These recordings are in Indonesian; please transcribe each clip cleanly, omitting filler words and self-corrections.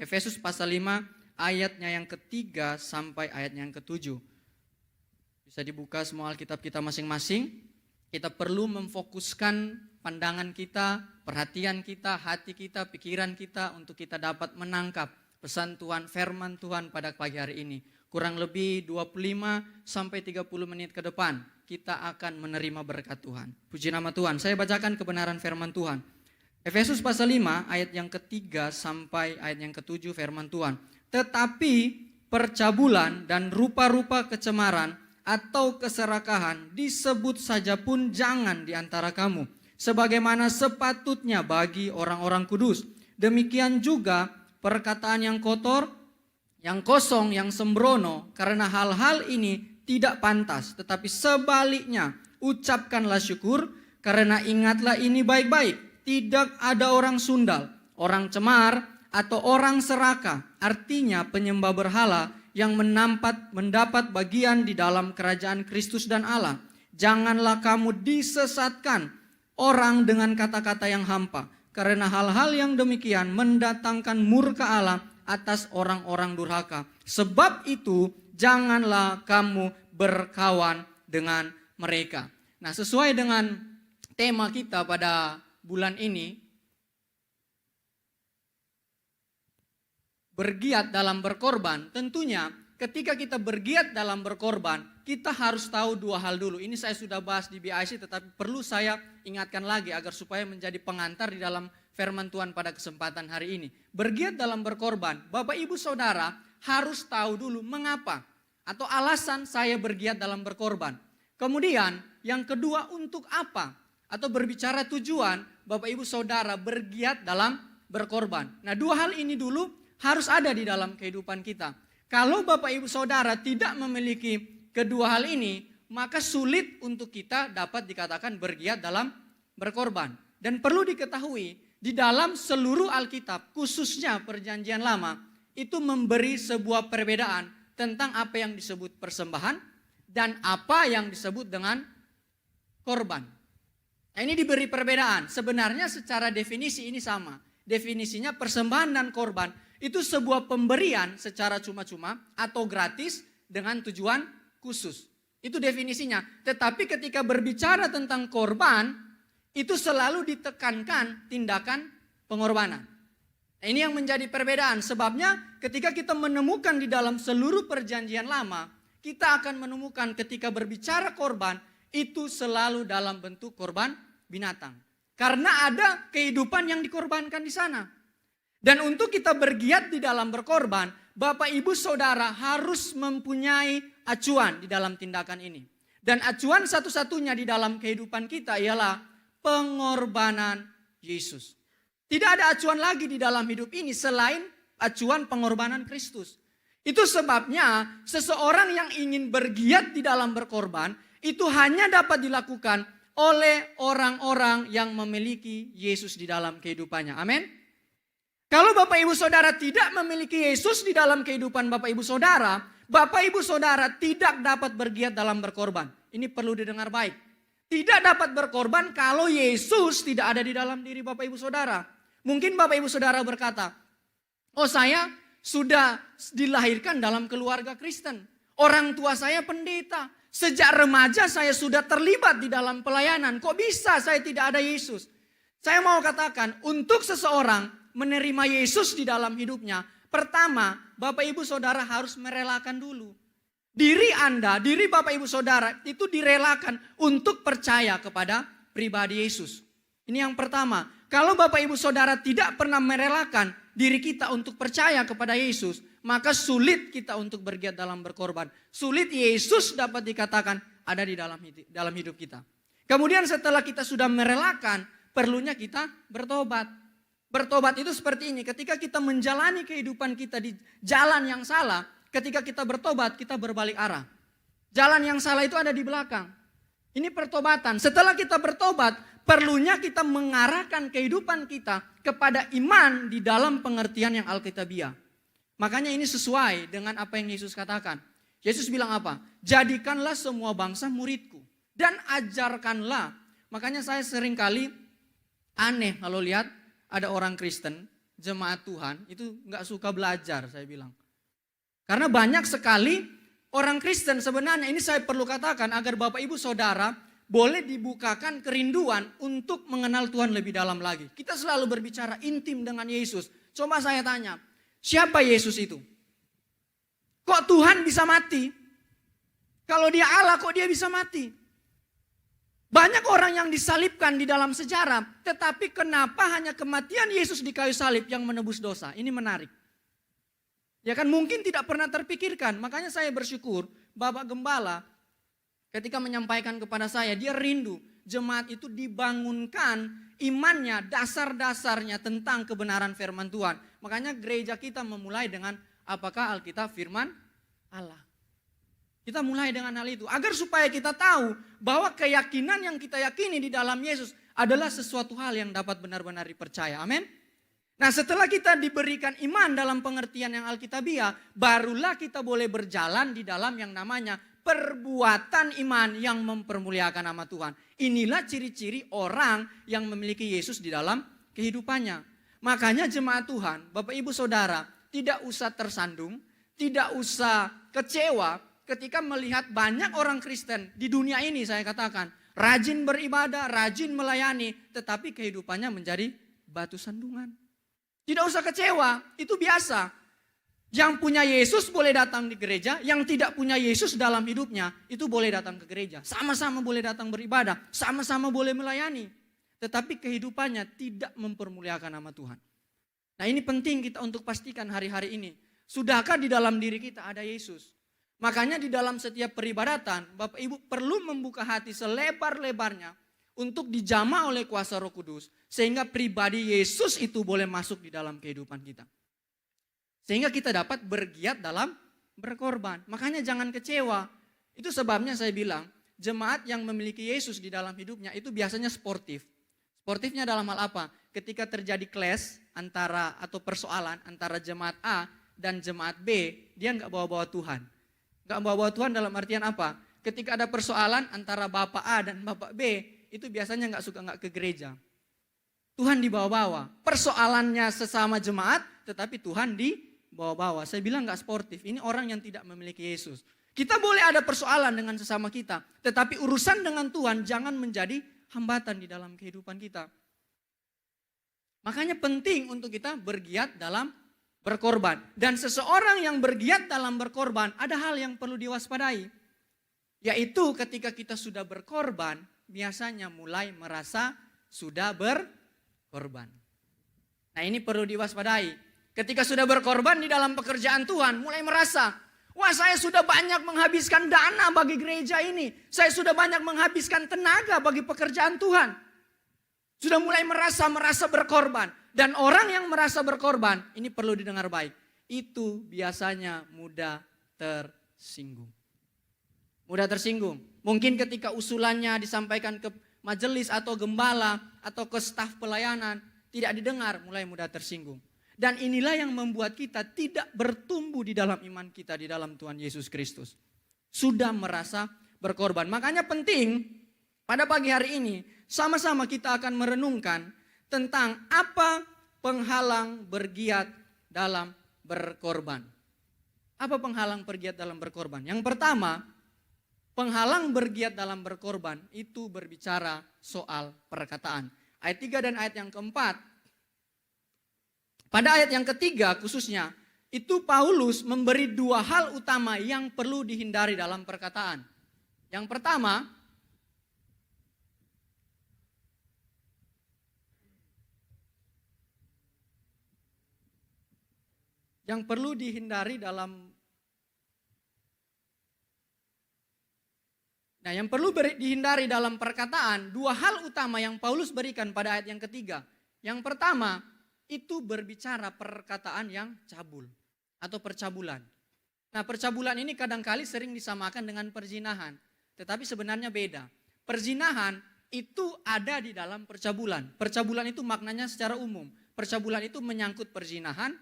Efesus pasal 5 ayatnya yang ketiga sampai ayatnya yang ketujuh. Bisa dibuka semua Alkitab kita masing-masing. Kita perlu memfokuskan pandangan kita, perhatian kita, hati kita, pikiran kita untuk kita dapat menangkap pesan Tuhan, firman Tuhan pada pagi hari ini. Kurang lebih 25 sampai 30 menit ke depan kita akan menerima berkat Tuhan. Puji nama Tuhan. Saya bacakan kebenaran firman Tuhan. Efesus pasal 5 ayat yang ketiga sampai ayat yang ketujuh firman Tuhan. Tetapi percabulan dan rupa-rupa kecemaran atau keserakahan disebut saja pun jangan di antara kamu, sebagaimana sepatutnya bagi orang-orang kudus. Demikian juga perkataan yang kotor, yang kosong, yang sembrono, karena hal-hal ini tidak pantas. Tetapi sebaliknya ucapkanlah syukur, karena ingatlah ini baik-baik. Tidak ada orang sundal, orang cemar, atau orang serakah, artinya penyembah berhala, yang mendapat bagian di dalam kerajaan Kristus dan Allah. Janganlah kamu disesatkan orang dengan kata-kata yang hampa, karena hal-hal yang demikian mendatangkan murka Allah atas orang-orang durhaka. Sebab itu janganlah kamu berkawan dengan mereka. Nah, sesuai dengan tema kita pada bulan ini, bergiat dalam berkorban. Tentunya ketika kita bergiat dalam berkorban, kita harus tahu dua hal dulu. Ini saya sudah bahas di BIC, tetapi perlu saya ingatkan lagi agar supaya menjadi pengantar di dalam firman Tuhan pada kesempatan hari ini. Bergiat dalam berkorban, Bapak Ibu Saudara harus tahu dulu mengapa atau alasan saya bergiat dalam berkorban. Kemudian yang kedua, untuk apa? Atau berbicara tujuan Bapak Ibu Saudara bergiat dalam berkorban. Nah, dua hal ini dulu harus ada di dalam kehidupan kita. Kalau Bapak Ibu Saudara tidak memiliki kedua hal ini, maka sulit untuk kita dapat dikatakan bergiat dalam berkorban. Dan perlu diketahui, di dalam seluruh Alkitab, khususnya Perjanjian Lama, itu memberi sebuah perbedaan tentang apa yang disebut persembahan dan apa yang disebut dengan korban. Nah, ini diberi perbedaan. Sebenarnya secara definisi ini sama. Definisinya persembahan dan korban itu sebuah pemberian secara cuma-cuma atau gratis dengan tujuan khusus. Itu definisinya. Tetapi ketika berbicara tentang korban, itu selalu ditekankan tindakan pengorbanan. Nah, ini yang menjadi perbedaan. Sebabnya ketika kita menemukan di dalam seluruh Perjanjian Lama, kita akan menemukan ketika berbicara korban, itu selalu dalam bentuk korban binatang. Karena ada kehidupan yang dikorbankan di sana. Dan untuk kita bergiat di dalam berkorban, Bapak Ibu Saudara harus mempunyai acuan di dalam tindakan ini. Dan acuan satu-satunya di dalam kehidupan kita ialah pengorbanan Yesus. Tidak ada acuan lagi di dalam hidup ini selain acuan pengorbanan Kristus. Itu sebabnya seseorang yang ingin bergiat di dalam berkorban itu hanya dapat dilakukan oleh orang-orang yang memiliki Yesus di dalam kehidupannya. Amin. Kalau Bapak Ibu Saudara tidak memiliki Yesus di dalam kehidupan Bapak Ibu Saudara tidak dapat bergiat dalam berkorban. Ini perlu didengar baik. Tidak dapat berkorban kalau Yesus tidak ada di dalam diri Bapak Ibu Saudara. Mungkin Bapak Ibu Saudara berkata, oh saya sudah dilahirkan dalam keluarga Kristen. Orang tua saya pendeta. Sejak remaja saya sudah terlibat di dalam pelayanan. Kok bisa saya tidak ada Yesus? Saya mau katakan, untuk seseorang menerima Yesus di dalam hidupnya, pertama Bapak Ibu Saudara harus merelakan dulu. Diri Anda, diri Bapak Ibu Saudara itu direlakan untuk percaya kepada pribadi Yesus. Ini yang pertama. Kalau Bapak Ibu Saudara tidak pernah merelakan diri kita untuk percaya kepada Yesus, maka sulit kita untuk bergiat dalam berkorban. Sulit Yesus dapat dikatakan ada di dalam hidup kita. Kemudian setelah kita sudah merelakan, perlunya kita bertobat. Bertobat itu seperti ini, ketika kita menjalani kehidupan kita di jalan yang salah, ketika kita bertobat, kita berbalik arah. Jalan yang salah itu ada di belakang. Ini pertobatan. Setelah kita bertobat, perlunya kita mengarahkan kehidupan kita kepada iman di dalam pengertian yang Alkitabiah. Makanya ini sesuai dengan apa yang Yesus katakan. Yesus bilang apa? Jadikanlah semua bangsa muridku dan ajarkanlah. Makanya saya seringkali aneh kalau lihat ada orang Kristen jemaat Tuhan itu nggak suka belajar, saya bilang. Karena banyak sekali orang Kristen sebenarnya, ini saya perlu katakan agar Bapak Ibu Saudara boleh dibukakan kerinduan untuk mengenal Tuhan lebih dalam lagi. Kita selalu berbicara intim dengan Yesus. Coba saya tanya, siapa Yesus itu? Kok Tuhan bisa mati? Kalau dia Allah, kok dia bisa mati? Banyak orang yang disalibkan di dalam sejarah, tetapi kenapa hanya kematian Yesus di kayu salib yang menebus dosa? Ini menarik. Ya kan, mungkin tidak pernah terpikirkan. Makanya saya bersyukur Bapak Gembala ketika menyampaikan kepada saya, dia rindu jemaat itu dibangunkan imannya, dasar-dasarnya tentang kebenaran firman Tuhan. Makanya gereja kita memulai dengan apakah Alkitab firman Allah. Kita mulai dengan hal itu agar supaya kita tahu bahwa keyakinan yang kita yakini di dalam Yesus adalah sesuatu hal yang dapat benar-benar dipercaya. Amin. Nah, setelah kita diberikan iman dalam pengertian yang alkitabiah, barulah kita boleh berjalan di dalam yang namanya perbuatan iman yang mempermuliakan nama Tuhan. Inilah ciri-ciri orang yang memiliki Yesus di dalam kehidupannya. Makanya jemaat Tuhan, Bapak Ibu Saudara, tidak usah tersandung, tidak usah kecewa ketika melihat banyak orang Kristen di dunia ini, saya katakan, rajin beribadah, rajin melayani, tetapi kehidupannya menjadi batu sandungan. Tidak usah kecewa, itu biasa. Yang punya Yesus boleh datang di gereja, yang tidak punya Yesus dalam hidupnya, itu boleh datang ke gereja. Sama-sama boleh datang beribadah, sama-sama boleh melayani. Tetapi kehidupannya tidak mempermuliakan nama Tuhan. Nah, ini penting kita untuk pastikan hari-hari ini. Sudahkah di dalam diri kita ada Yesus? Makanya di dalam setiap peribadatan, Bapak Ibu perlu membuka hati selebar-lebarnya untuk dijamah oleh kuasa Roh Kudus. Sehingga pribadi Yesus itu boleh masuk di dalam kehidupan kita. Sehingga kita dapat bergiat dalam berkorban. Makanya jangan kecewa. Itu sebabnya saya bilang, jemaat yang memiliki Yesus di dalam hidupnya itu biasanya sportif. Sportifnya dalam hal apa? Ketika terjadi clash antara atau persoalan antara jemaat A dan jemaat B, dia nggak bawa-bawa Tuhan. Nggak bawa-bawa Tuhan dalam artian apa? Ketika ada persoalan antara Bapak A dan Bapak B, itu biasanya nggak ke gereja. Tuhan dibawa-bawa. Persoalannya sesama jemaat, tetapi Tuhan dibawa-bawa. Saya bilang nggak sportif. Ini orang yang tidak memiliki Yesus. Kita boleh ada persoalan dengan sesama kita, tetapi urusan dengan Tuhan jangan menjadi hambatan di dalam kehidupan kita. Makanya penting untuk kita bergiat dalam berkorban. Dan seseorang yang bergiat dalam berkorban, ada hal yang perlu diwaspadai. Yaitu ketika kita sudah berkorban, biasanya mulai merasa sudah berkorban. Nah, ini perlu diwaspadai. Ketika sudah berkorban di dalam pekerjaan Tuhan, mulai merasa, wah, saya sudah banyak menghabiskan dana bagi gereja ini. Saya sudah banyak menghabiskan tenaga bagi pekerjaan Tuhan. Sudah mulai merasa berkorban. Dan orang yang merasa berkorban, ini perlu didengar baik. Itu biasanya mudah tersinggung. Mudah tersinggung. Mungkin ketika usulannya disampaikan ke majelis atau gembala atau ke staf pelayanan, tidak didengar, mulai mudah tersinggung. Dan inilah yang membuat kita tidak bertumbuh di dalam iman kita di dalam Tuhan Yesus Kristus. Sudah merasa berkorban. Makanya penting pada pagi hari ini sama-sama kita akan merenungkan tentang apa penghalang bergiat dalam berkorban. Apa penghalang bergiat dalam berkorban? Yang pertama, penghalang bergiat dalam berkorban itu berbicara soal perkataan. Ayat 3 dan ayat yang keempat. Pada ayat yang ketiga khususnya, itu Paulus memberi dua hal utama yang perlu dihindari dalam perkataan. Yang pertama, yang perlu dihindari dalam dihindari dalam perkataan, dua hal utama yang Paulus berikan pada ayat yang ketiga. Yang pertama, itu berbicara perkataan yang cabul atau percabulan. Nah, percabulan ini kadangkali sering disamakan dengan perzinahan, tetapi sebenarnya beda. Perzinahan itu ada di dalam percabulan. Percabulan itu maknanya secara umum. Percabulan itu menyangkut perzinahan,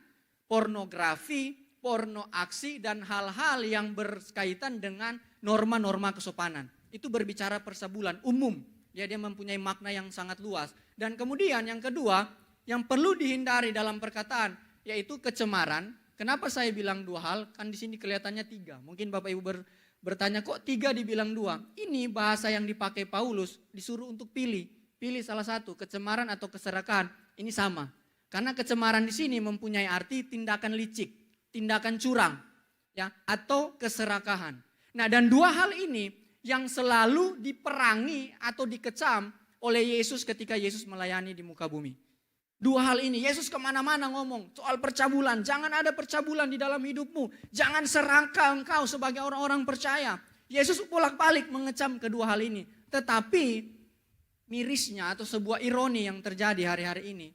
pornografi, porno aksi, dan hal-hal yang berkaitan dengan norma-norma kesopanan. Itu berbicara percabulan umum. Dia mempunyai makna yang sangat luas. Dan kemudian yang kedua, yang perlu dihindari dalam perkataan yaitu kecemaran. Kenapa saya bilang dua hal? Kan di sini kelihatannya tiga. Mungkin Bapak Ibu bertanya kok tiga dibilang dua? Ini bahasa yang dipakai Paulus disuruh untuk pilih. Pilih salah satu, kecemaran atau keserakahan. Ini sama. Karena kecemaran di sini mempunyai arti tindakan licik, tindakan curang, ya, atau keserakahan. Nah, dan dua hal ini yang selalu diperangi atau dikecam oleh Yesus ketika Yesus melayani di muka bumi. Dua hal ini, Yesus kemana-mana ngomong soal percabulan. Jangan ada percabulan di dalam hidupmu. Jangan serakah engkau sebagai orang-orang percaya. Yesus bolak-balik mengecam kedua hal ini. Tetapi mirisnya atau sebuah ironi yang terjadi hari-hari ini.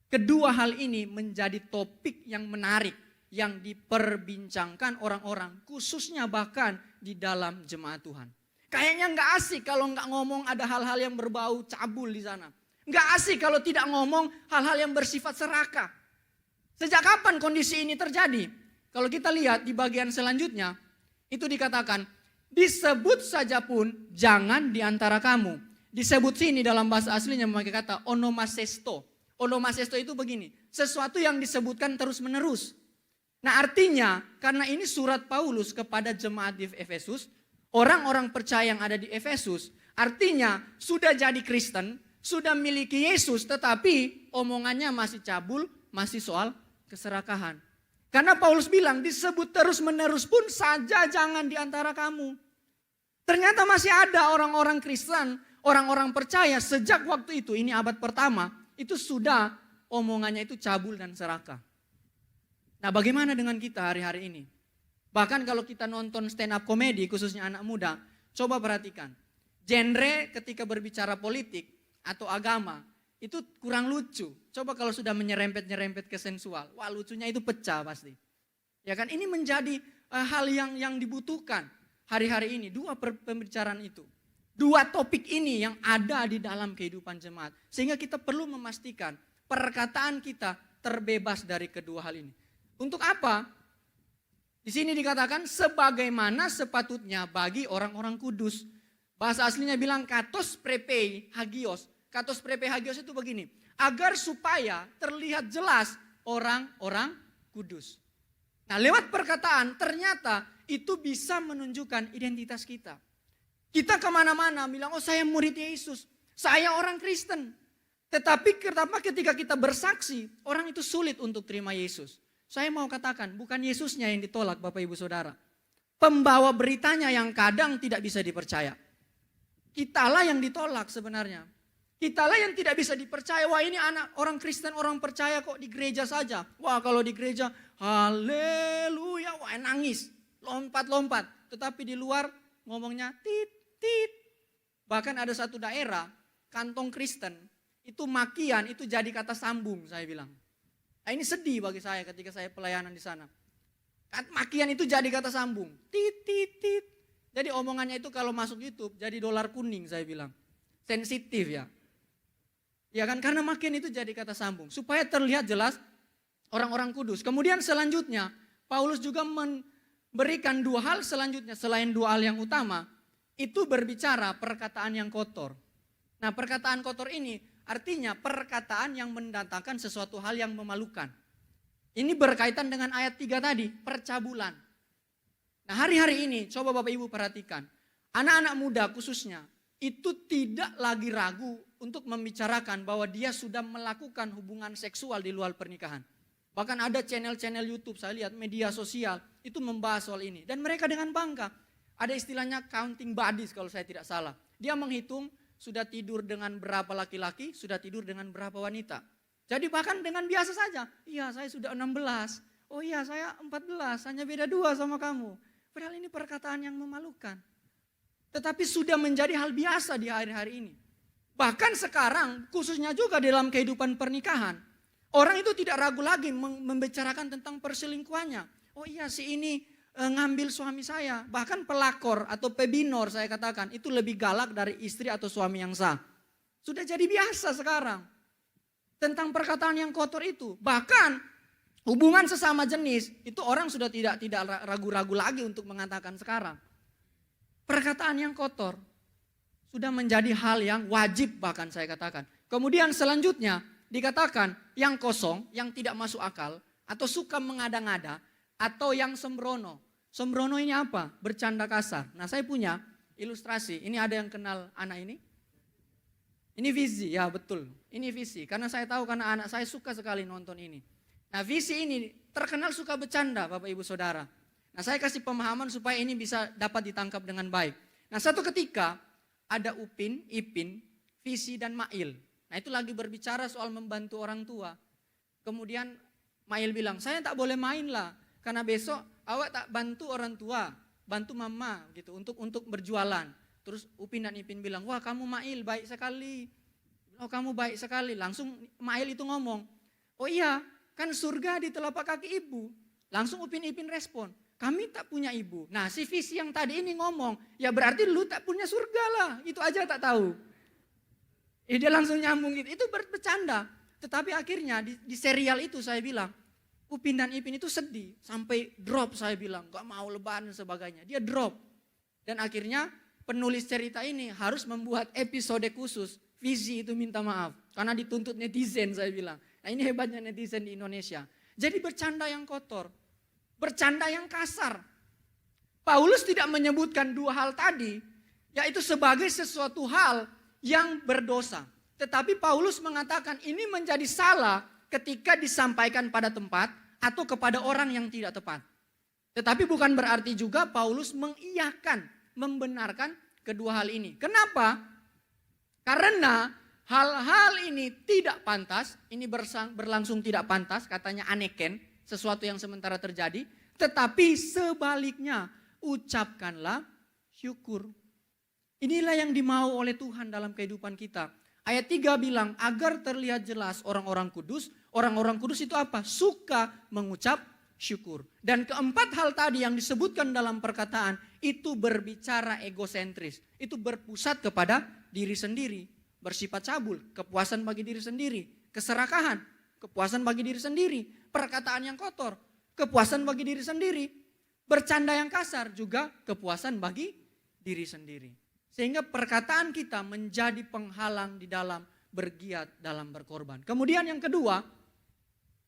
Kedua hal ini menjadi topik yang menarik. Yang diperbincangkan orang-orang. Khususnya bahkan di dalam jemaat Tuhan. Kayaknya gak asik kalau gak ngomong ada hal-hal yang berbau cabul di sana. Gak asik kalau tidak ngomong hal-hal yang bersifat serakah. Sejak kapan kondisi ini terjadi? Kalau kita lihat di bagian selanjutnya, itu dikatakan, disebut saja pun jangan di antara kamu. Disebut sini dalam bahasa aslinya memakai kata onomasesto. Onomasesto itu begini, sesuatu yang disebutkan terus menerus. Nah artinya, karena ini surat Paulus kepada jemaat di Efesus, orang-orang percaya yang ada di Efesus, artinya sudah jadi Kristen, sudah miliki Yesus, tetapi omongannya masih cabul, masih soal keserakahan. Karena Paulus bilang disebut terus menerus pun saja jangan di antara kamu. Ternyata masih ada orang-orang Kristen, orang-orang percaya sejak waktu itu, ini abad pertama, itu sudah omongannya itu cabul dan serakah. Nah bagaimana dengan kita hari-hari ini? Bahkan kalau kita nonton stand up komedi khususnya anak muda, coba perhatikan. Genre ketika berbicara politik, atau agama, itu kurang lucu. Coba kalau sudah menyerempet-nyerempet ke sensual, wah lucunya itu pecah pasti. Ya kan, ini menjadi hal yang dibutuhkan hari-hari ini. Dua pembicaraan itu. Dua topik ini yang ada di dalam kehidupan jemaat. Sehingga kita perlu memastikan perkataan kita terbebas dari kedua hal ini. Untuk apa? Di sini dikatakan sebagaimana sepatutnya bagi orang-orang kudus. Bahasa aslinya bilang katos prepei hagios. Katos prepei hagios itu begini. Agar supaya terlihat jelas orang-orang kudus. Nah lewat perkataan ternyata itu bisa menunjukkan identitas kita. Kita kemana-mana bilang oh saya murid Yesus. Saya orang Kristen. Tetapi kenapa ketika kita bersaksi orang itu sulit untuk terima Yesus. Saya mau katakan bukan Yesusnya yang ditolak Bapak Ibu Saudara. Pembawa beritanya yang kadang tidak bisa dipercaya. Kitalah yang ditolak sebenarnya. Kitalah yang tidak bisa dipercaya. Wah ini anak orang Kristen, orang percaya kok di gereja saja. Wah kalau di gereja, haleluya, wah nangis, lompat-lompat. Tetapi di luar ngomongnya tit. Bahkan ada satu daerah, kantong Kristen, itu makian, itu jadi kata sambung saya bilang. Nah ini sedih bagi saya ketika saya pelayanan di sana. Makian itu jadi kata sambung, tit. Jadi omongannya itu kalau masuk YouTube jadi dolar kuning saya bilang. Sensitif ya. Ya kan karena makin itu jadi kata sambung. Supaya terlihat jelas orang-orang kudus. Kemudian selanjutnya Paulus juga memberikan dua hal selanjutnya. Selain dua hal yang utama. Itu berbicara perkataan yang kotor. Nah perkataan kotor ini artinya perkataan yang mendatangkan sesuatu hal yang memalukan. Ini berkaitan dengan ayat 3 tadi. Percabulan. Nah hari-hari ini coba Bapak Ibu perhatikan. Anak-anak muda khususnya itu tidak lagi ragu untuk membicarakan bahwa dia sudah melakukan hubungan seksual di luar pernikahan. Bahkan ada channel-channel YouTube saya lihat media sosial itu membahas soal ini. Dan mereka dengan bangga. Ada istilahnya counting bodies kalau saya tidak salah. Dia menghitung sudah tidur dengan berapa laki-laki, sudah tidur dengan berapa wanita. Jadi bahkan dengan biasa saja. Iya saya sudah 16. Oh iya saya 14, hanya beda 2 sama kamu. Padahal ini perkataan yang memalukan. Tetapi sudah menjadi hal biasa di hari-hari ini. Bahkan sekarang khususnya juga dalam kehidupan pernikahan. Orang itu tidak ragu lagi membicarakan tentang perselingkuhannya. Oh iya si ini ngambil suami saya. Bahkan pelakor atau pebinor saya katakan itu lebih galak dari istri atau suami yang sah. Sudah jadi biasa sekarang. Tentang perkataan yang kotor itu. Bahkan hubungan sesama jenis itu orang sudah tidak ragu-ragu lagi untuk mengatakan sekarang. Perkataan yang kotor sudah menjadi hal yang wajib bahkan saya katakan. Kemudian selanjutnya dikatakan yang kosong, yang tidak masuk akal, atau suka mengada-ngada, atau yang sembrono. Sembrono ini apa? Bercanda kasar. Nah, saya punya ilustrasi. Ini ada yang kenal anak ini? Ini Visi, ya betul. Ini Visi, karena saya tahu karena anak saya suka sekali nonton ini. Nah, Visi ini terkenal suka bercanda, Bapak Ibu Saudara. Nah, saya kasih pemahaman supaya ini bisa dapat ditangkap dengan baik. Nah, satu ketika ada Upin, Ipin, Visi dan Mail. Nah, itu lagi berbicara soal membantu orang tua. Kemudian Mail bilang, saya tak boleh main lah, karena besok awak tak bantu orang tua, bantu mama gitu untuk berjualan. Terus Upin dan Ipin bilang, wah kamu Mail baik sekali. Oh kamu baik sekali. Langsung Mail itu ngomong, oh iya kan surga di telapak kaki ibu. Langsung Upin Ipin respon, kami tak punya ibu. Nah si Visi yang tadi ini ngomong, ya berarti lu tak punya surga lah. Itu aja tak tahu. Dia langsung nyambung gitu, itu bercanda. Tetapi akhirnya di serial itu saya bilang, Upin dan Ipin itu sedih. Sampai drop saya bilang, gak mau lebaran dan sebagainya. Dia drop. Dan akhirnya penulis cerita ini harus membuat episode khusus. Visi itu minta maaf. Karena dituntut netizen saya bilang. Nah ini hebatnya netizen di Indonesia. Jadi bercanda yang kotor. Bercanda yang kasar. Paulus tidak menyebutkan dua hal tadi. Yaitu sebagai sesuatu hal yang berdosa. Tetapi Paulus mengatakan ini menjadi salah ketika disampaikan pada tempat atau kepada orang yang tidak tepat. Tetapi bukan berarti juga Paulus mengiyakan, membenarkan kedua hal ini. Kenapa? Karena hal-hal ini tidak pantas, ini berlangsung tidak pantas, katanya aneken, sesuatu yang sementara terjadi. Tetapi sebaliknya, ucapkanlah syukur. Inilah yang dimau oleh Tuhan dalam kehidupan kita. Ayat 3 bilang, agar terlihat jelas orang-orang kudus. Orang-orang kudus itu apa? Suka mengucap syukur. Dan keempat hal tadi yang disebutkan dalam perkataan, itu berbicara egosentris. Itu berpusat kepada diri sendiri. Bersifat cabul, kepuasan bagi diri sendiri. Keserakahan, kepuasan bagi diri sendiri. Perkataan yang kotor, kepuasan bagi diri sendiri. Bercanda yang kasar juga kepuasan bagi diri sendiri. Sehingga perkataan kita menjadi penghalang di dalam bergiat dalam berkorban. Kemudian yang kedua,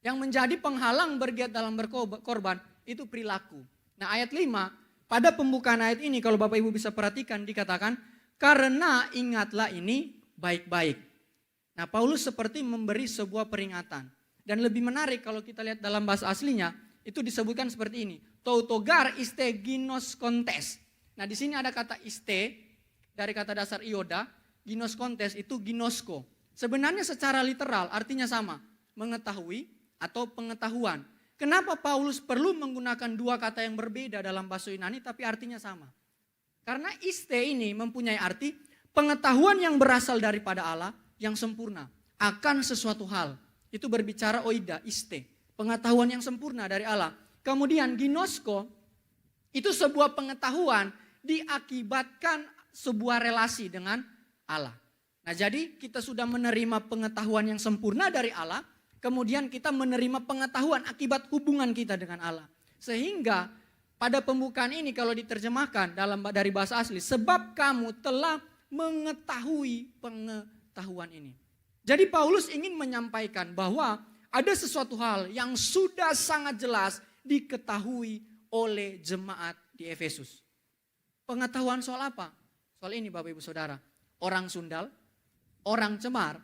yang menjadi penghalang bergiat dalam berkorban itu perilaku. Nah ayat 5, pada pembukaan ayat ini kalau Bapak Ibu bisa perhatikan dikatakan, karena ingatlah ini baik-baik. Nah Paulus seperti memberi sebuah peringatan. Dan lebih menarik kalau kita lihat dalam bahasa aslinya, itu disebutkan seperti ini. Tautogar iste ginos kontes. Nah di sini ada kata iste, dari kata dasar ioda, ginos kontes itu ginosko. Sebenarnya secara literal artinya sama, mengetahui atau pengetahuan. Kenapa Paulus perlu menggunakan dua kata yang berbeda dalam bahasa Yunani tapi artinya sama? Karena iste ini mempunyai arti pengetahuan yang berasal daripada Allah yang sempurna akan sesuatu hal. Itu berbicara oida, iste, pengetahuan yang sempurna dari Allah. Kemudian ginosko itu sebuah pengetahuan diakibatkan sebuah relasi dengan Allah. Nah jadi kita sudah menerima pengetahuan yang sempurna dari Allah, kemudian kita menerima pengetahuan akibat hubungan kita dengan Allah. Sehingga pada pembukaan ini kalau diterjemahkan dari bahasa asli, sebab kamu telah mengetahui pengetahuan ini. Jadi Paulus ingin menyampaikan bahwa ada sesuatu hal yang sudah sangat jelas diketahui oleh jemaat di Efesus. Pengetahuan soal apa? Soal ini Bapak Ibu Saudara, orang sundal, orang cemar,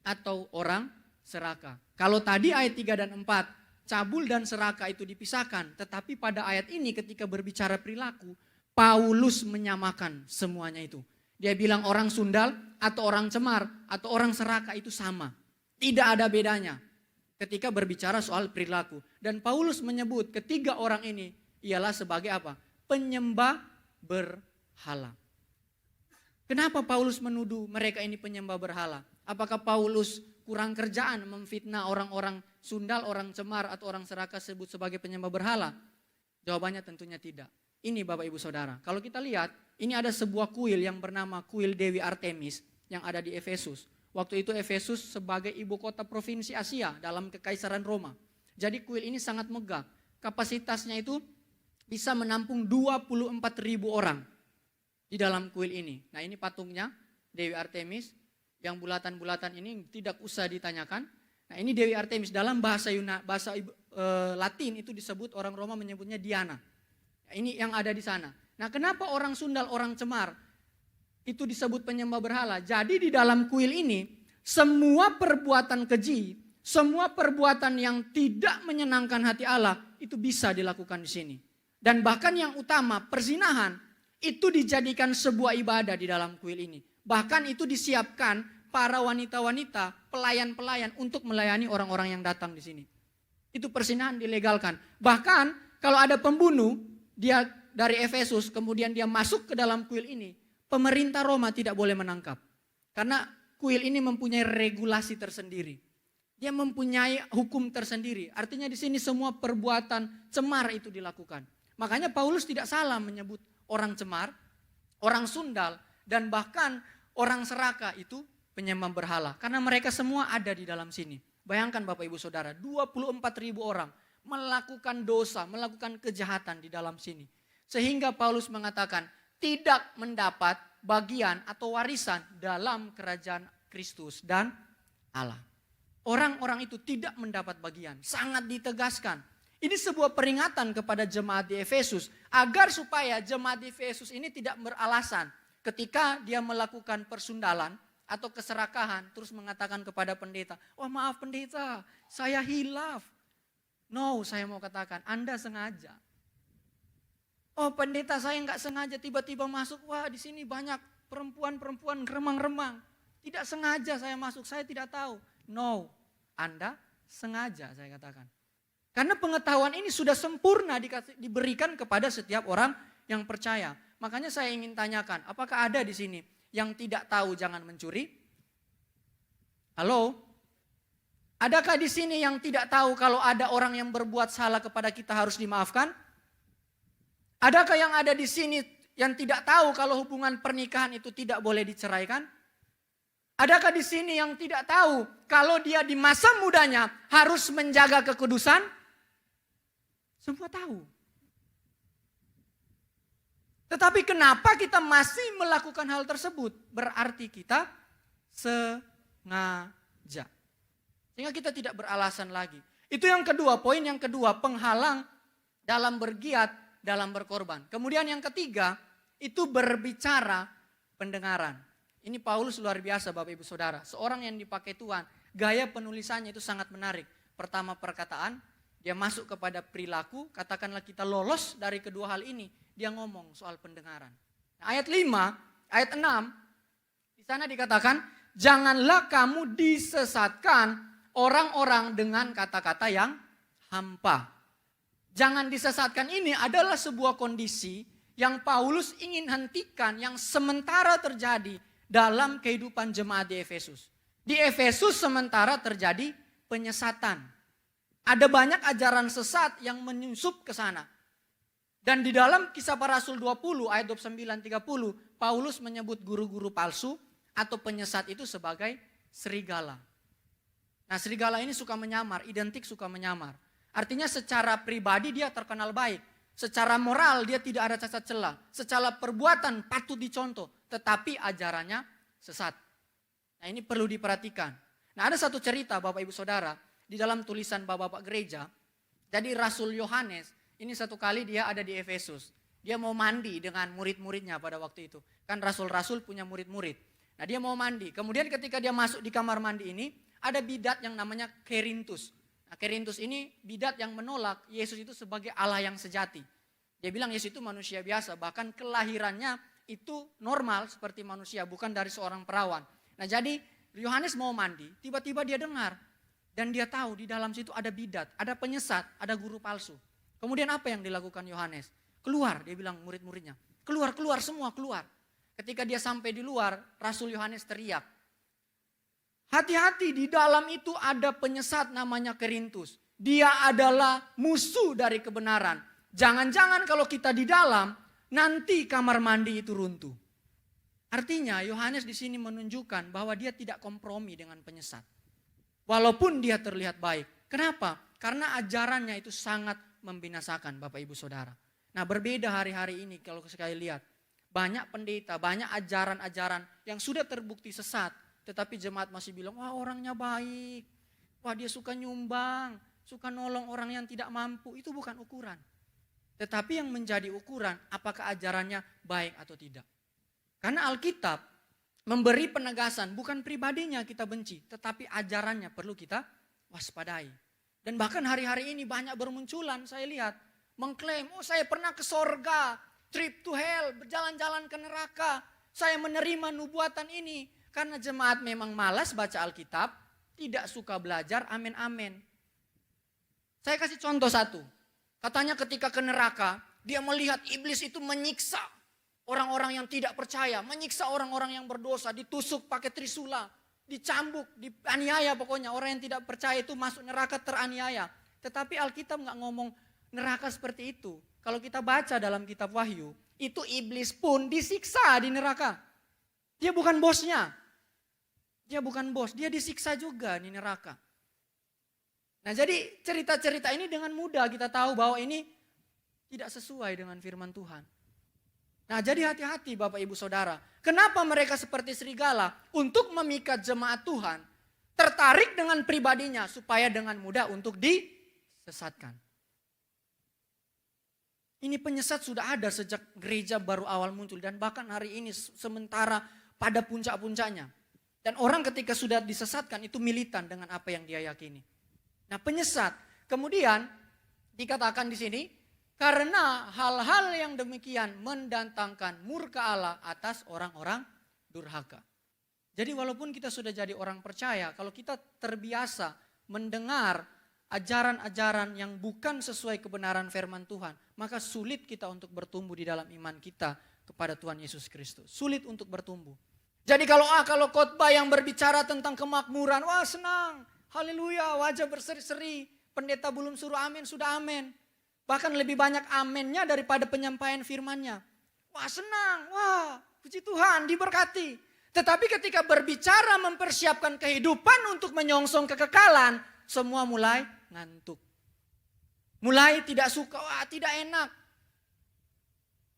atau orang serakah. Kalau tadi ayat 3 dan 4, cabul dan serakah itu dipisahkan. Tetapi pada ayat ini ketika berbicara perilaku, Paulus menyamakan semuanya itu. Dia bilang orang sundal, atau orang cemar, atau orang serakah itu sama. Tidak ada bedanya ketika berbicara soal perilaku. Dan Paulus menyebut ketiga orang ini ialah sebagai apa? Penyembah berhala. Kenapa Paulus menuduh mereka ini penyembah berhala? Apakah Paulus kurang kerjaan memfitnah orang-orang sundal, orang cemar, atau orang serakah sebut sebagai penyembah berhala? Jawabannya tentunya tidak. Ini Bapak Ibu Saudara, kalau kita lihat, ini ada sebuah kuil yang bernama kuil Dewi Artemis yang ada di Efesus. Waktu itu Efesus sebagai ibu kota provinsi Asia dalam kekaisaran Roma. Jadi kuil ini sangat megah. Kapasitasnya itu bisa menampung 24.000 orang di dalam kuil ini. Nah ini patungnya Dewi Artemis. Yang bulatan-bulatan ini tidak usah ditanyakan. Nah ini Dewi Artemis dalam bahasa Latin itu disebut, orang Roma menyebutnya Diana. Nah, ini yang ada di sana. Nah kenapa orang Sundal, orang Cemar itu disebut penyembah berhala? Jadi di dalam kuil ini semua perbuatan keji, semua perbuatan yang tidak menyenangkan hati Allah itu bisa dilakukan di sini. Dan bahkan yang utama, perzinahan itu dijadikan sebuah ibadah di dalam kuil ini. Bahkan itu disiapkan para wanita-wanita, pelayan-pelayan untuk melayani orang-orang yang datang di sini. Itu perzinahan dilegalkan. Bahkan kalau ada pembunuh, dia dari Efesus, kemudian dia masuk ke dalam kuil ini, pemerintah Roma tidak boleh menangkap. Karena kuil ini mempunyai regulasi tersendiri. Dia mempunyai hukum tersendiri. Artinya di sini semua perbuatan cemar itu dilakukan. Makanya Paulus tidak salah menyebut orang cemar, orang Sundal, dan bahkan orang Seraka itu penyembah berhala. Karena mereka semua ada di dalam sini. Bayangkan Bapak Ibu Saudara, 24.000 orang melakukan dosa, melakukan kejahatan di dalam sini. Sehingga Paulus mengatakan tidak mendapat bagian atau warisan dalam kerajaan Kristus dan Allah. Orang-orang itu tidak mendapat bagian, sangat ditegaskan. Ini sebuah peringatan kepada jemaat di Efesus agar supaya jemaat di Efesus ini tidak beralasan ketika dia melakukan persundalan atau keserakahan terus mengatakan kepada pendeta, "Wah, maaf pendeta, saya hilaf." No, saya mau katakan Anda sengaja. "Oh pendeta, saya nggak sengaja tiba-tiba masuk, wah di sini banyak perempuan-perempuan remang-remang. Tidak sengaja saya masuk, saya tidak tahu." No, Anda sengaja, saya katakan. Karena pengetahuan ini sudah sempurna diberikan kepada setiap orang yang percaya. Makanya saya ingin tanyakan, apakah ada di sini yang tidak tahu jangan mencuri? Halo? Adakah di sini yang tidak tahu kalau ada orang yang berbuat salah kepada kita harus dimaafkan? Adakah yang ada di sini yang tidak tahu kalau hubungan pernikahan itu tidak boleh diceraikan? Adakah di sini yang tidak tahu kalau dia di masa mudanya harus menjaga kekudusan? Semua tahu. Tetapi kenapa kita masih melakukan hal tersebut? Berarti kita sengaja. Sehingga kita tidak beralasan lagi. Itu yang kedua, poin yang kedua, penghalang dalam bergiat, dalam berkorban. Kemudian yang ketiga, itu berbicara pendengaran. Ini Paulus luar biasa Bapak Ibu Saudara. Seorang yang dipakai Tuhan, gaya penulisannya itu sangat menarik. Pertama perkataan, dia masuk kepada perilaku, katakanlah kita lolos dari kedua hal ini. Dia ngomong soal pendengaran. Nah, ayat 5, ayat 6, di sana dikatakan, janganlah kamu disesatkan orang-orang dengan kata-kata yang hampa. Jangan disesatkan ini adalah sebuah kondisi yang Paulus ingin hentikan, yang sementara terjadi dalam kehidupan jemaat di Efesus. Di Efesus sementara terjadi penyesatan. Ada banyak ajaran sesat yang menyusup ke sana. Dan di dalam Kisah Para Rasul 20 ayat 29-30, Paulus menyebut guru-guru palsu atau penyesat itu sebagai serigala. Nah, serigala ini suka menyamar, identik suka menyamar. Artinya secara pribadi dia terkenal baik. Secara moral dia tidak ada cacat celah. Secara perbuatan patut dicontoh. Tetapi ajarannya sesat. Nah, ini perlu diperhatikan. Nah, ada satu cerita Bapak Ibu Saudara. Di dalam tulisan bapak-bapak gereja, jadi Rasul Yohanes, ini satu kali dia ada di Efesus. Dia mau mandi dengan murid-muridnya pada waktu itu. Kan rasul-rasul punya murid-murid. Nah dia mau mandi, kemudian ketika dia masuk di kamar mandi ini, ada bidat yang namanya Kerintus. Nah Kerintus ini bidat yang menolak Yesus itu sebagai Allah yang sejati. Dia bilang Yesus itu manusia biasa, bahkan kelahirannya itu normal seperti manusia, bukan dari seorang perawan. Nah jadi Yohanes mau mandi, tiba-tiba dia dengar. Dan dia tahu di dalam situ ada bidat, ada penyesat, ada guru palsu. Kemudian apa yang dilakukan Yohanes? Keluar, dia bilang murid-muridnya. Keluar, keluar semua, keluar. Ketika dia sampai di luar, Rasul Yohanes teriak. Hati-hati, di dalam itu ada penyesat namanya Kerintus. Dia adalah musuh dari kebenaran. Jangan-jangan kalau kita di dalam, nanti kamar mandi itu runtuh. Artinya Yohanes di sini menunjukkan bahwa dia tidak kompromi dengan penyesat. Walaupun dia terlihat baik. Kenapa? Karena ajarannya itu sangat membinasakan Bapak Ibu Saudara. Nah berbeda hari-hari ini kalau sekali lihat. Banyak pendeta, banyak ajaran-ajaran yang sudah terbukti sesat. tetapi jemaat masih bilang, wah orangnya baik, wah dia suka nyumbang, suka nolong orang yang tidak mampu. Itu bukan ukuran. Tetapi yang menjadi ukuran, apakah ajarannya baik atau tidak. Karena Alkitab memberi penegasan, bukan pribadinya kita benci, tetapi ajarannya perlu kita waspadai. Dan bahkan hari-hari ini banyak bermunculan, saya lihat, mengklaim, oh saya pernah ke sorga, trip to hell, berjalan-jalan ke neraka, saya menerima nubuatan ini. Karena jemaat memang malas baca Alkitab, tidak suka belajar, amin-amin. Saya kasih contoh satu. Katanya ketika ke neraka, dia melihat iblis itu menyiksa orang-orang yang tidak percaya, menyiksa orang-orang yang berdosa, ditusuk pakai trisula, dicambuk, dianiaya pokoknya. Orang yang tidak percaya itu masuk neraka teraniaya. Tetapi Alkitab nggak ngomong neraka seperti itu. Kalau kita baca dalam kitab Wahyu, itu iblis pun disiksa di neraka. Dia bukan bosnya. Dia bukan bos, dia disiksa juga di neraka. Nah jadi cerita-cerita ini dengan mudah kita tahu bahwa ini tidak sesuai dengan firman Tuhan. Nah jadi hati-hati Bapak Ibu Saudara. Kenapa mereka seperti serigala? Untuk memikat jemaat Tuhan. Tertarik dengan pribadinya supaya dengan mudah untuk disesatkan. Ini penyesat sudah ada sejak gereja baru awal muncul. Dan bahkan hari ini sementara pada puncak-puncaknya. Dan orang ketika sudah disesatkan itu militan dengan apa yang dia yakini. Nah penyesat. Kemudian dikatakan di sini. Karena hal-hal yang demikian mendatangkan murka Allah atas orang-orang durhaka. Jadi walaupun kita sudah jadi orang percaya. Kalau kita terbiasa mendengar ajaran-ajaran yang bukan sesuai kebenaran firman Tuhan. Maka sulit kita untuk bertumbuh di dalam iman kita kepada Tuhan Yesus Kristus. Sulit untuk bertumbuh. Jadi kalau khotbah yang berbicara tentang kemakmuran, wah senang, haleluya, wajah berseri-seri, pendeta belum suruh amin, sudah amin. Bahkan lebih banyak amennya daripada penyampaian firmannya. Wah senang, wah puji Tuhan, diberkati. Tetapi ketika berbicara mempersiapkan kehidupan untuk menyongsong kekekalan, semua mulai ngantuk. Mulai tidak suka, wah tidak enak.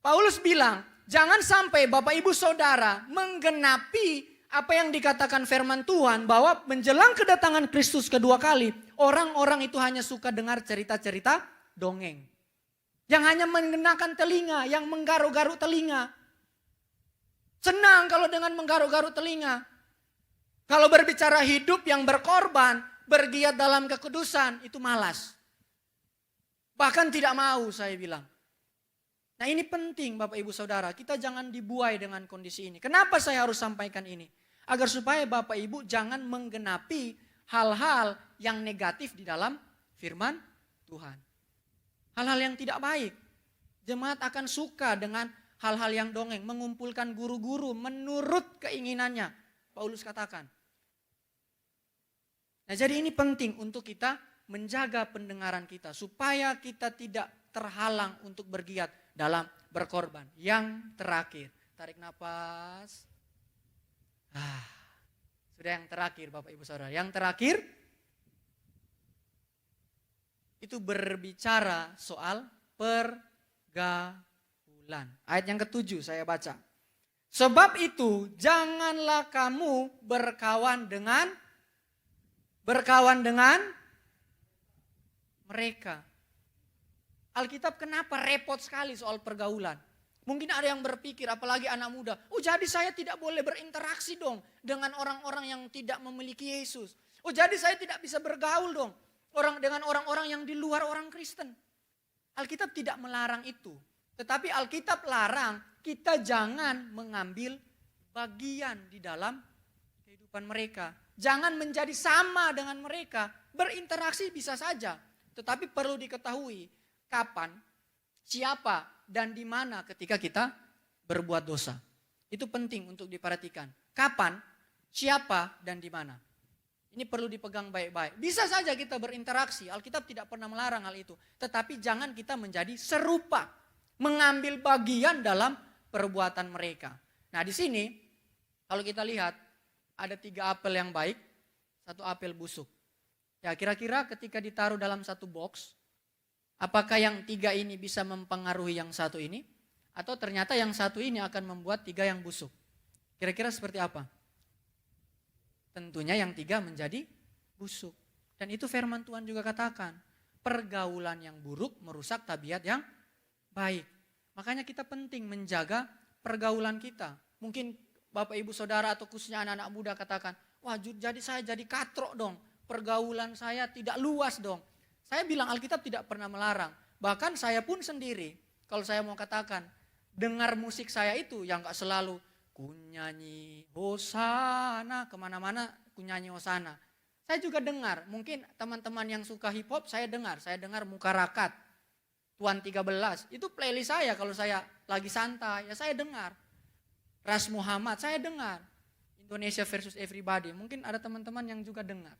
Paulus bilang, jangan sampai Bapak Ibu Saudara menggenapi apa yang dikatakan firman Tuhan bahwa menjelang kedatangan Kristus kedua kali, orang-orang itu hanya suka dengar cerita-cerita dongeng. Yang hanya mengenakan telinga, yang menggaruk-garuk telinga. Senang kalau dengan menggaruk-garuk telinga. Kalau berbicara hidup yang berkorban, bergiat dalam kekudusan, itu malas. Bahkan tidak mau saya bilang. Nah ini penting Bapak Ibu Saudara, kita jangan dibuai dengan kondisi ini. Kenapa saya harus sampaikan ini? Agar supaya Bapak Ibu jangan menggenapi hal-hal yang negatif di dalam firman Tuhan. Hal-hal yang tidak baik. Jemaat akan suka dengan hal-hal yang dongeng, mengumpulkan guru-guru menurut keinginannya. Paulus katakan. Nah jadi ini penting untuk kita menjaga pendengaran kita. Supaya kita tidak terhalang untuk bergiat dalam berkorban. Yang terakhir, tarik nafas. Sudah yang terakhir Bapak Ibu Saudara. Yang terakhir, itu berbicara soal pergaulan. Ayat yang ke-7 saya baca. Sebab itu janganlah kamu berkawan dengan mereka. Alkitab kenapa repot sekali soal pergaulan? Mungkin ada yang berpikir, apalagi anak muda, oh jadi saya tidak boleh berinteraksi dong dengan orang-orang yang tidak memiliki Yesus. Oh jadi saya tidak bisa bergaul dong dengan orang-orang yang di luar orang Kristen. Alkitab tidak melarang itu. Tetapi Alkitab larang kita jangan mengambil bagian di dalam kehidupan mereka. Jangan menjadi sama dengan mereka. Berinteraksi bisa saja. Tetapi perlu diketahui kapan, siapa, dan di mana ketika kita berbuat dosa. Itu penting untuk diperhatikan. Kapan, siapa, dan di mana. Ini perlu dipegang baik-baik. Bisa saja kita berinteraksi, Alkitab tidak pernah melarang hal itu. Tetapi jangan kita menjadi serupa, mengambil bagian dalam perbuatan mereka. Nah di sini, kalau kita lihat, ada 3 apel yang baik, 1 apel busuk. Ya kira-kira ketika ditaruh dalam satu box, apakah yang 3 ini bisa mempengaruhi yang 1 ini? Atau ternyata yang 1 ini akan membuat 3 yang busuk? Kira-kira seperti apa? tentunya yang 3 menjadi busuk. Dan itu firman Tuhan juga katakan, pergaulan yang buruk merusak tabiat yang baik. Makanya kita penting menjaga pergaulan kita. Mungkin Bapak Ibu Saudara atau khususnya anak-anak muda katakan, wah jadi saya jadi katrok dong, pergaulan saya tidak luas dong. Saya bilang Alkitab tidak pernah melarang. Bahkan saya pun sendiri, kalau saya mau katakan, dengar musik saya itu yang gak selalu kunyanyi hosana, kemana-mana kunyanyi hosana. Saya juga dengar, mungkin teman-teman yang suka hip hop saya dengar Muka Rakat, Tuan 13, itu playlist saya kalau saya lagi santai, ya saya dengar. Ras Muhammad, saya dengar. Indonesia versus Everybody, mungkin ada teman-teman yang juga dengar.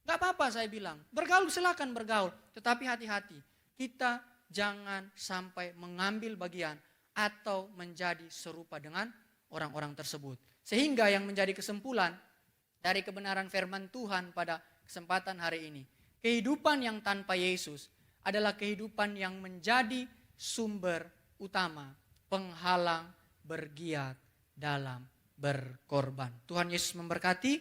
Gak apa-apa saya bilang, bergaul silakan bergaul, tetapi hati-hati. Kita jangan sampai mengambil bagian atau menjadi serupa dengan orang-orang tersebut. Sehingga yang menjadi kesimpulan dari kebenaran firman Tuhan pada kesempatan hari ini, kehidupan yang tanpa Yesus adalah kehidupan yang menjadi sumber utama penghalang bergiat dalam berkorban. Tuhan Yesus memberkati.